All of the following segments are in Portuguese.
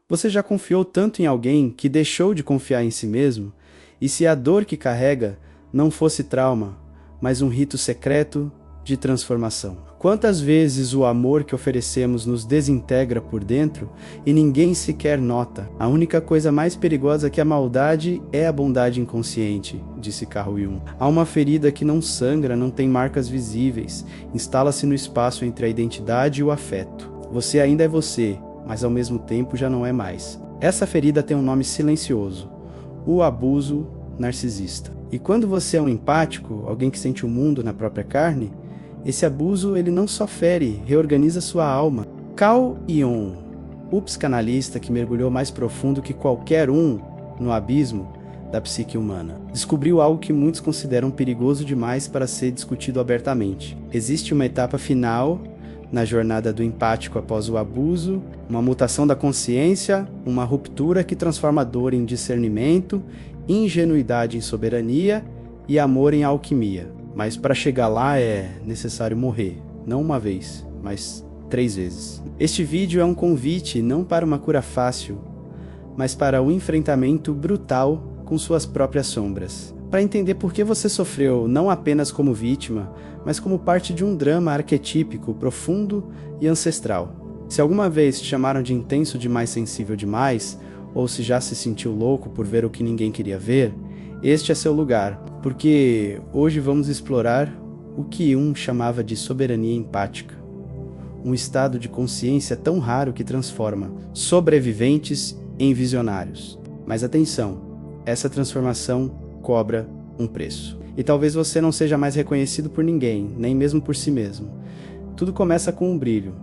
Você já confiou tanto em alguém que deixou de confiar em si mesmo? E se a dor que carrega não fosse trauma, mas um rito secreto de transformação? Quantas vezes o amor que oferecemos nos desintegra por dentro e ninguém sequer nota? A única coisa mais perigosa que a maldade é a bondade inconsciente, disse Carl Jung. Há uma ferida que não sangra, não tem marcas visíveis, instala-se no espaço entre a identidade e o afeto. Você ainda é você, mas ao mesmo tempo já não é mais. Essa ferida tem um nome silencioso: o abuso narcisista. E quando você é um empático, alguém que sente o mundo na própria carne, esse abuso ele não só fere, reorganiza sua alma. Carl Jung, o psicanalista que mergulhou mais profundo que qualquer um no abismo da psique humana, descobriu algo que muitos consideram perigoso demais para ser discutido abertamente. Existe uma etapa final na jornada do empático após o abuso, uma mutação da consciência, uma ruptura que transforma a dor em discernimento, ingenuidade em soberania e amor em alquimia. Mas para chegar lá é necessário morrer, não uma vez, mas 3 vezes. Este vídeo é um convite não para uma cura fácil, mas para um enfrentamento brutal com suas próprias sombras. Para entender por que você sofreu não apenas como vítima, mas como parte de um drama arquetípico, profundo e ancestral. Se alguma vez te chamaram de intenso demais, sensível demais, ou se já se sentiu louco por ver o que ninguém queria ver, este é seu lugar, porque hoje vamos explorar o que Jung chamava de soberania empática. Um estado de consciência tão raro que transforma sobreviventes em visionários. Mas atenção, essa transformação cobra um preço. E talvez você não seja mais reconhecido por ninguém, nem mesmo por si mesmo. Tudo começa com um brilho.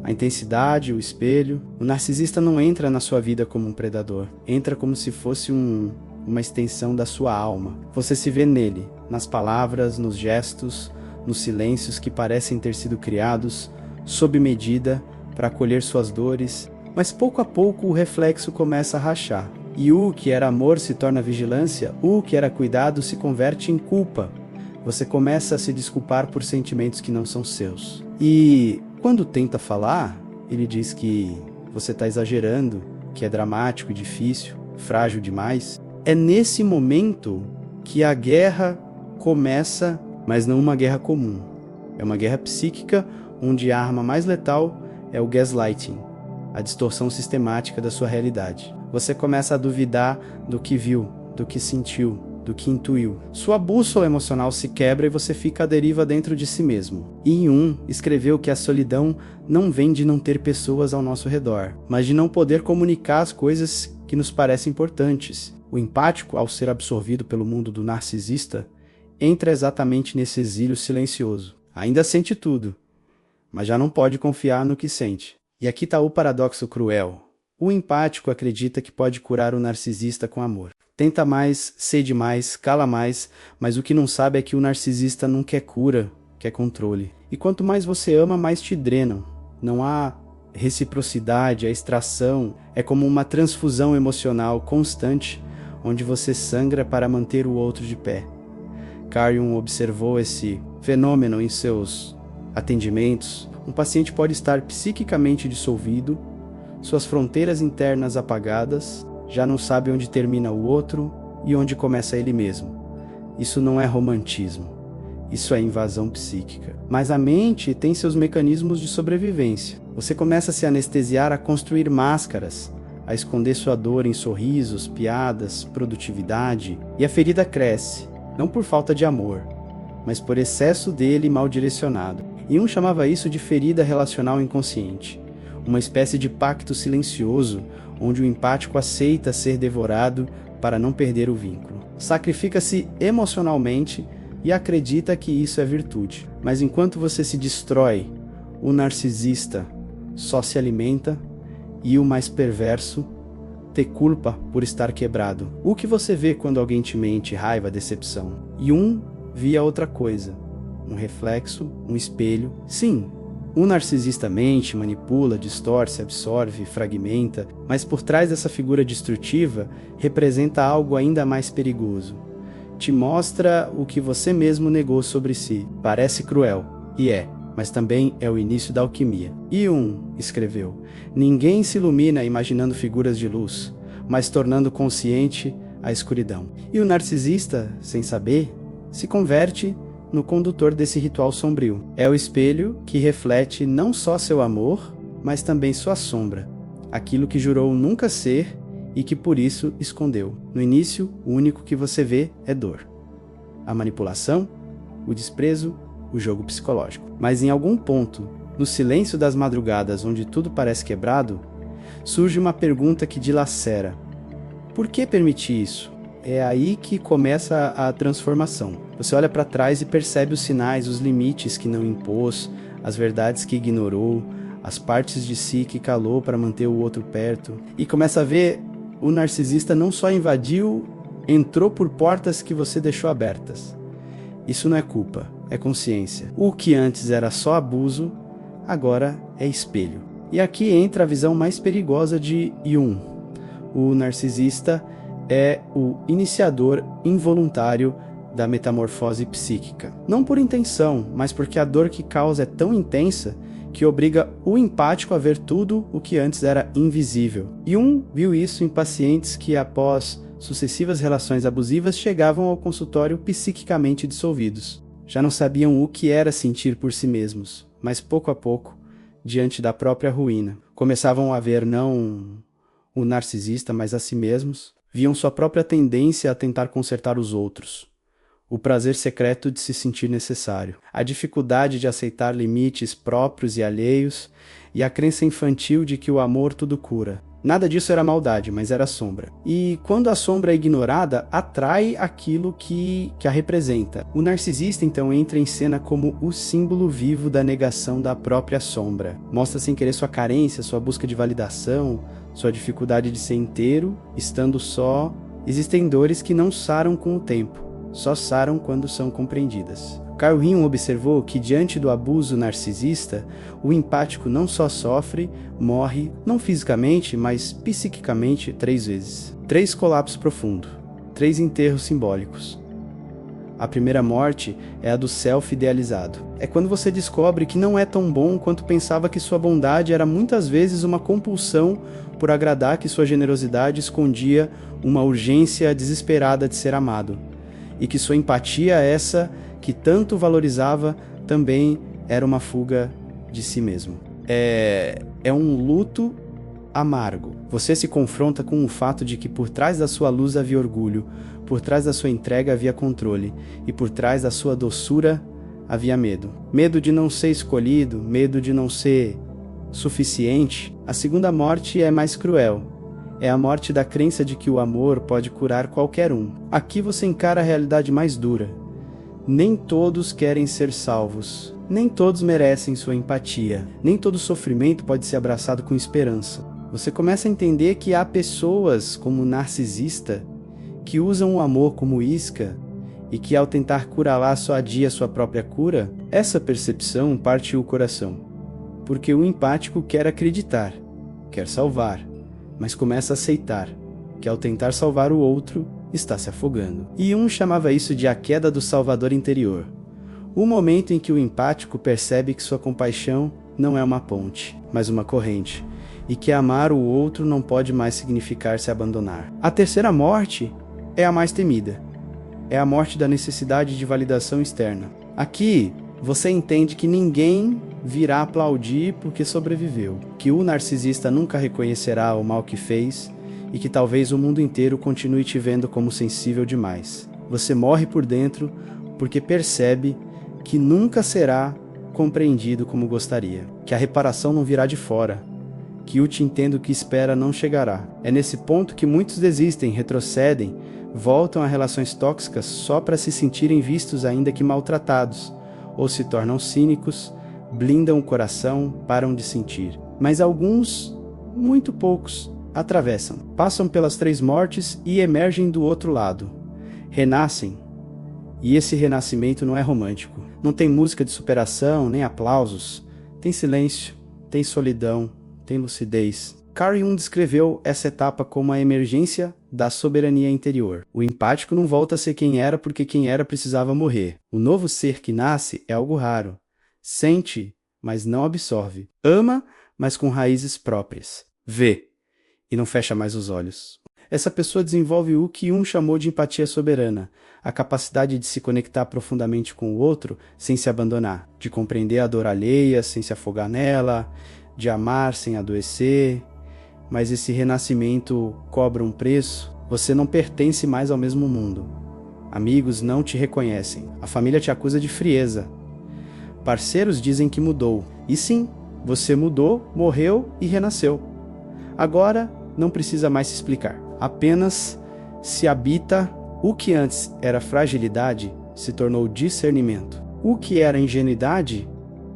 A intensidade, o espelho. O narcisista não entra na sua vida como um predador. Entra como se fosse uma extensão da sua alma. Você se vê nele, nas palavras, nos gestos, nos silêncios que parecem ter sido criados sob medida para acolher suas dores, mas pouco a pouco o reflexo começa a rachar. E o que era amor se torna vigilância, o que era cuidado se converte em culpa. Você começa a se desculpar por sentimentos que não são seus. E quando tenta falar, ele diz que você está exagerando, que é dramático e difícil, frágil demais. É nesse momento que a guerra começa, mas não uma guerra comum. É uma guerra psíquica, onde a arma mais letal é o gaslighting, a distorção sistemática da sua realidade. Você começa a duvidar do que viu, do que sentiu, do que intuiu. Sua bússola emocional se quebra e você fica à deriva dentro de si mesmo. E Jung escreveu que a solidão não vem de não ter pessoas ao nosso redor, mas de não poder comunicar as coisas que nos parecem importantes. O empático, ao ser absorvido pelo mundo do narcisista, entra exatamente nesse exílio silencioso. Ainda sente tudo, mas já não pode confiar no que sente. E aqui está o paradoxo cruel. O empático acredita que pode curar o narcisista com amor. Tenta mais, cede mais, cala mais, mas o que não sabe é que o narcisista não quer cura, quer controle. E quanto mais você ama, mais te drenam. Não há reciprocidade, a extração é como uma transfusão emocional constante, onde você sangra para manter o outro de pé. Carl Jung observou esse fenômeno em seus atendimentos. Um paciente pode estar psiquicamente dissolvido, suas fronteiras internas apagadas, já não sabe onde termina o outro e onde começa ele mesmo. Isso não é romantismo, isso é invasão psíquica. Mas a mente tem seus mecanismos de sobrevivência. Você começa a se anestesiar, a construir máscaras, a esconder sua dor em sorrisos, piadas, produtividade, e a ferida cresce, não por falta de amor, mas por excesso dele mal direcionado. Jung chamava isso de ferida relacional inconsciente, uma espécie de pacto silencioso, onde o empático aceita ser devorado para não perder o vínculo. Sacrifica-se emocionalmente e acredita que isso é virtude. Mas enquanto você se destrói, o narcisista só se alimenta e o mais perverso te culpa por estar quebrado. O que você vê quando alguém te mente? Raiva, decepção. Jung via outra coisa. Um reflexo, um espelho. Sim, o narcisista mente, manipula, distorce, absorve, fragmenta, mas por trás dessa figura destrutiva representa algo ainda mais perigoso. Te mostra o que você mesmo negou sobre si. Parece cruel, e é, mas também é o início da alquimia. Jung escreveu: ninguém se ilumina imaginando figuras de luz, mas tornando consciente a escuridão. E o narcisista, sem saber, se converte no condutor desse ritual sombrio. É o espelho que reflete não só seu amor, mas também sua sombra, aquilo que jurou nunca ser e que por isso escondeu. No início, o único que você vê é dor, a manipulação, o desprezo, o jogo psicológico. Mas em algum ponto, no silêncio das madrugadas onde tudo parece quebrado, surge uma pergunta que dilacera: por que permitir isso? É aí que começa a transformação. Você olha para trás e percebe os sinais, os limites que não impôs, as verdades que ignorou, as partes de si que calou para manter o outro perto. E começa a ver: o narcisista não só invadiu, entrou por portas que você deixou abertas. Isso não é culpa, é consciência. O que antes era só abuso, agora é espelho. E aqui entra a visão mais perigosa de Jung. O narcisista é o iniciador involuntário da metamorfose psíquica. Não por intenção, mas porque a dor que causa é tão intensa que obriga o empático a ver tudo o que antes era invisível. Jung viu isso em pacientes que, após sucessivas relações abusivas, chegavam ao consultório psiquicamente dissolvidos. Já não sabiam o que era sentir por si mesmos, mas pouco a pouco, diante da própria ruína, começavam a ver não o narcisista, mas a si mesmos, viam sua própria tendência a tentar consertar os outros, o prazer secreto de se sentir necessário, a dificuldade de aceitar limites próprios e alheios, e a crença infantil de que o amor tudo cura. Nada disso era maldade, mas era sombra. E quando a sombra é ignorada, atrai aquilo que a representa. O narcisista, então, entra em cena como o símbolo vivo da negação da própria sombra. Mostra sem querer sua carência, sua busca de validação, sua dificuldade de ser inteiro, estando só. Existem dores que não saram com o tempo, só saram quando são compreendidas. Carl Jung observou que, diante do abuso narcisista, o empático não só sofre, morre, não fisicamente, mas psiquicamente 3 vezes. 3 colapsos profundos, 3 enterros simbólicos. A primeira morte é a do self idealizado. É quando você descobre que não é tão bom quanto pensava, que sua bondade era muitas vezes uma compulsão por agradar, que sua generosidade escondia uma urgência desesperada de ser amado, e que sua empatia, essa que tanto valorizava, também era uma fuga de si mesmo. É um luto amargo. Você se confronta com o fato de que por trás da sua luz havia orgulho, por trás da sua entrega havia controle, e por trás da sua doçura havia medo. Medo de não ser escolhido, medo de não ser suficiente. A segunda morte é mais cruel. É a morte da crença de que o amor pode curar qualquer um. Aqui você encara a realidade mais dura. Nem todos querem ser salvos. Nem todos merecem sua empatia. Nem todo sofrimento pode ser abraçado com esperança. Você começa a entender que há pessoas, como o narcisista, que usam o amor como isca e que, ao tentar curar só adia sua própria cura. Essa percepção parte o coração, porque o empático quer acreditar, quer salvar, mas começa a aceitar que, ao tentar salvar o outro, está se afogando. E Jung chamava isso de a queda do salvador interior. O momento em que o empático percebe que sua compaixão não é uma ponte, mas uma corrente, e que amar o outro não pode mais significar se abandonar. A terceira morte é a mais temida. É a morte da necessidade de validação externa. Aqui, você entende que ninguém virá aplaudir porque sobreviveu, que o narcisista nunca reconhecerá o mal que fez e que talvez o mundo inteiro continue te vendo como sensível demais. Você morre por dentro porque percebe que nunca será compreendido como gostaria, que a reparação não virá de fora, que o te entendo que espera não chegará. É nesse ponto que muitos desistem, retrocedem, voltam a relações tóxicas só para se sentirem vistos, ainda que maltratados, ou se tornam cínicos, blindam o coração, param de sentir. Mas alguns, muito poucos, atravessam, passam pelas 3 mortes e emergem do outro lado. Renascem. E esse renascimento não é romântico. Não tem música de superação, nem aplausos. Tem silêncio, tem solidão, tem lucidez. Carl Jung descreveu essa etapa como a emergência da soberania interior. O empático não volta a ser quem era porque quem era precisava morrer. O novo ser que nasce é algo raro. Sente, mas não absorve. Ama, mas com raízes próprias. Vê, e não fecha mais os olhos. Essa pessoa desenvolve o que Jung chamou de empatia soberana, a capacidade de se conectar profundamente com o outro sem se abandonar, de compreender a dor alheia sem se afogar nela, de amar sem adoecer. Mas esse renascimento cobra um preço. Você não pertence mais ao mesmo mundo. Amigos não te reconhecem. A família te acusa de frieza. Parceiros dizem que mudou. E sim, você mudou, morreu e renasceu. Agora não precisa mais se explicar. Apenas se habita. O que antes era fragilidade se tornou discernimento. O que era ingenuidade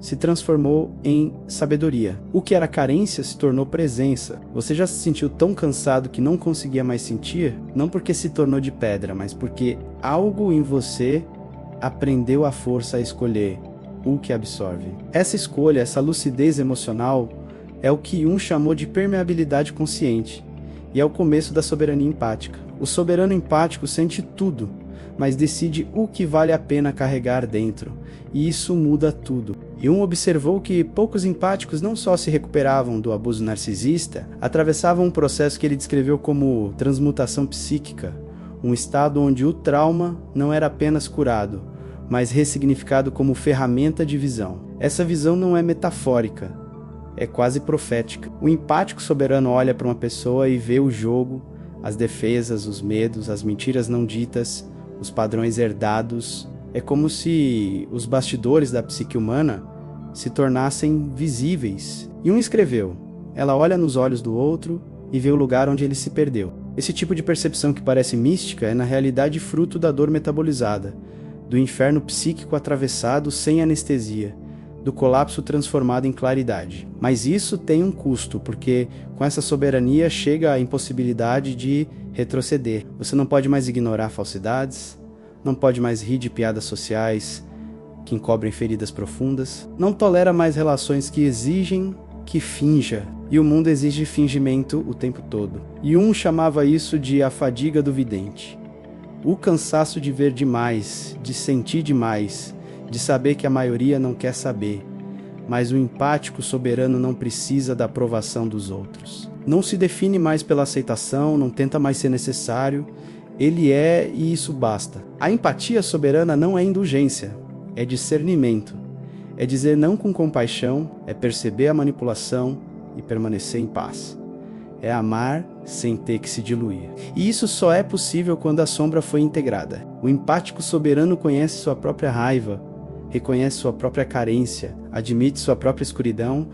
se transformou em sabedoria. O que era carência se tornou presença. Você já se sentiu tão cansado que não conseguia mais sentir? Não porque se tornou de pedra, mas porque algo em você aprendeu a força a escolher o que absorve. Essa escolha, essa lucidez emocional, é o que Jung chamou de permeabilidade consciente, e é o começo da soberania empática. O soberano empático sente tudo, mas decide o que vale a pena carregar dentro, e isso muda tudo. Jung observou que poucos empáticos não só se recuperavam do abuso narcisista, atravessavam um processo que ele descreveu como transmutação psíquica, um estado onde o trauma não era apenas curado, mas ressignificado como ferramenta de visão. Essa visão não é metafórica, é quase profética. O empático soberano olha para uma pessoa e vê o jogo, as defesas, os medos, as mentiras não ditas, os padrões herdados. É como se os bastidores da psique humana se tornassem visíveis. E um escreveu: ela olha nos olhos do outro e vê o lugar onde ele se perdeu. Esse tipo de percepção que parece mística é na realidade fruto da dor metabolizada, do inferno psíquico atravessado sem anestesia, do colapso transformado em claridade. Mas isso tem um custo, porque com essa soberania chega a impossibilidade de retroceder. Você não pode mais ignorar falsidades, não pode mais rir de piadas sociais que encobrem feridas profundas, não tolera mais relações que exigem que finja, e o mundo exige fingimento o tempo todo. Jung chamava isso de a fadiga do vidente. O cansaço de ver demais, de sentir demais, de saber que a maioria não quer saber. Mas o empático soberano não precisa da aprovação dos outros. Não se define mais pela aceitação, não tenta mais ser necessário. Ele é e isso basta. A empatia soberana não é indulgência, é discernimento. É dizer não com compaixão, é perceber a manipulação e permanecer em paz. É amar sem ter que se diluir. E isso só é possível quando a sombra foi integrada. O empático soberano conhece sua própria raiva, reconhece sua própria carência, admite sua própria escuridão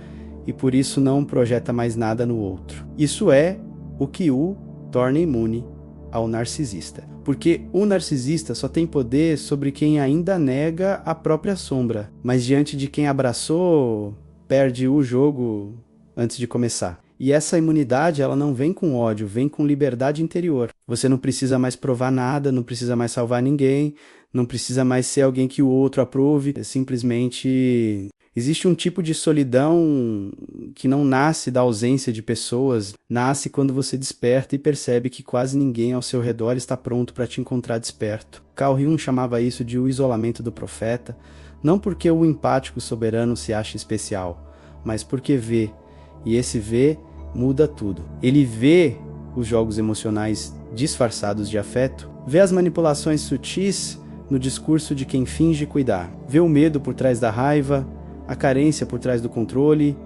e por isso não projeta mais nada no outro. Isso é o que o torna imune ao narcisista. Porque o narcisista só tem poder sobre quem ainda nega a própria sombra, mas diante de quem abraçou, perde o jogo antes de começar. E essa imunidade, ela não vem com ódio, vem com liberdade interior. Você não precisa mais provar nada, não precisa mais salvar ninguém, não precisa mais ser alguém que o outro aprove. É simplesmente existe um tipo de solidão que não nasce da ausência de pessoas, nasce quando você desperta e percebe que quase ninguém ao seu redor está pronto para te encontrar desperto. Carl Jung chamava isso de o isolamento do profeta, não porque o empático soberano se acha especial, mas porque vê, e esse vê muda tudo. Ele vê os jogos emocionais disfarçados de afeto, vê as manipulações sutis no discurso de quem finge cuidar, vê o medo por trás da raiva, a carência por trás do controle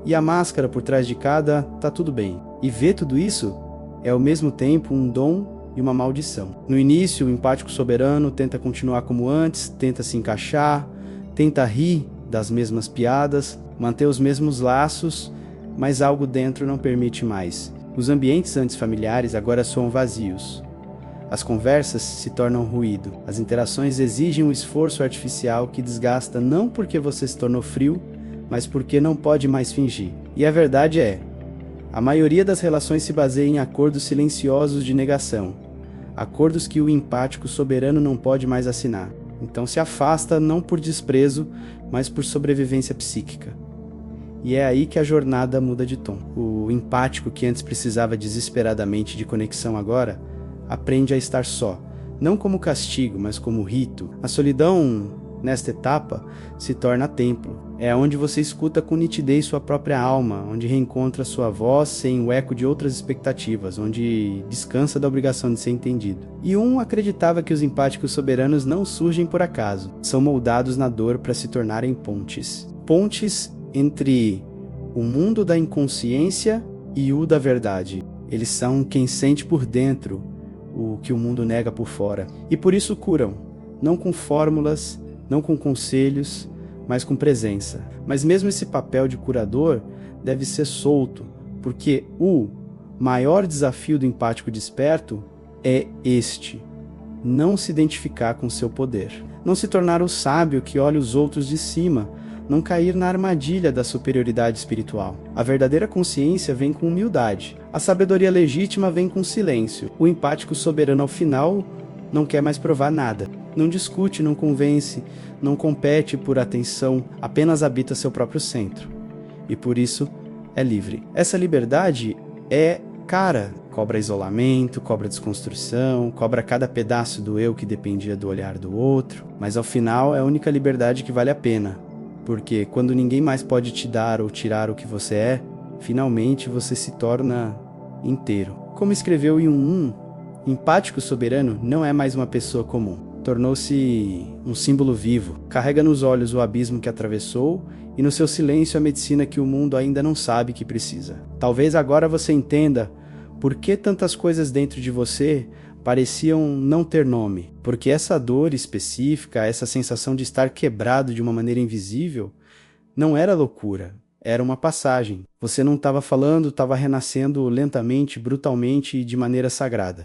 e a máscara por trás de cada tá tudo bem. E ver tudo isso é ao mesmo tempo um dom e uma maldição. No início, o empático soberano tenta continuar como antes, tenta se encaixar, tenta rir das mesmas piadas, manter os mesmos laços, mas algo dentro não permite mais. Os ambientes antes familiares agora soam vazios. As conversas se tornam ruído. As interações exigem um esforço artificial que desgasta não porque você se tornou frio, mas porque não pode mais fingir. E a verdade é, a maioria das relações se baseia em acordos silenciosos de negação. Acordos que o empático soberano não pode mais assinar. Então se afasta não por desprezo, mas por sobrevivência psíquica. E é aí que a jornada muda de tom. O empático que antes precisava desesperadamente de conexão agora aprende a estar só, não como castigo, mas como rito. A solidão Nesta etapa, se torna templo. É onde você escuta com nitidez sua própria alma, onde reencontra sua voz sem o eco de outras expectativas, onde descansa da obrigação de ser entendido. E acreditava que os empáticos soberanos não surgem por acaso, são moldados na dor para se tornarem pontes. Pontes entre o mundo da inconsciência e o da verdade. Eles são quem sente por dentro o que o mundo nega por fora. E por isso curam, não com fórmulas, não com conselhos, mas com presença. Mas mesmo esse papel de curador deve ser solto, porque o maior desafio do empático desperto é este: não se identificar com seu poder. Não se tornar o sábio que olha os outros de cima, não cair na armadilha da superioridade espiritual. A verdadeira consciência vem com humildade. A sabedoria legítima vem com silêncio. O empático soberano ao final não quer mais provar nada. Não discute, não convence, não compete por atenção, apenas habita seu próprio centro. E por isso é livre. Essa liberdade é cara. Cobra isolamento, cobra desconstrução, cobra cada pedaço do eu que dependia do olhar do outro. Mas ao final é a única liberdade que vale a pena. Porque quando ninguém mais pode te dar ou tirar o que você é, finalmente você se torna inteiro. Como escreveu Jung, empático soberano não é mais uma pessoa comum. Tornou-se um símbolo vivo. Carrega nos olhos o abismo que atravessou e no seu silêncio a medicina que o mundo ainda não sabe que precisa. Talvez agora você entenda por que tantas coisas dentro de você pareciam não ter nome. Porque essa dor específica, essa sensação de estar quebrado de uma maneira invisível, não era loucura, era uma passagem. Você não estava falando, estava renascendo lentamente, brutalmente e de maneira sagrada.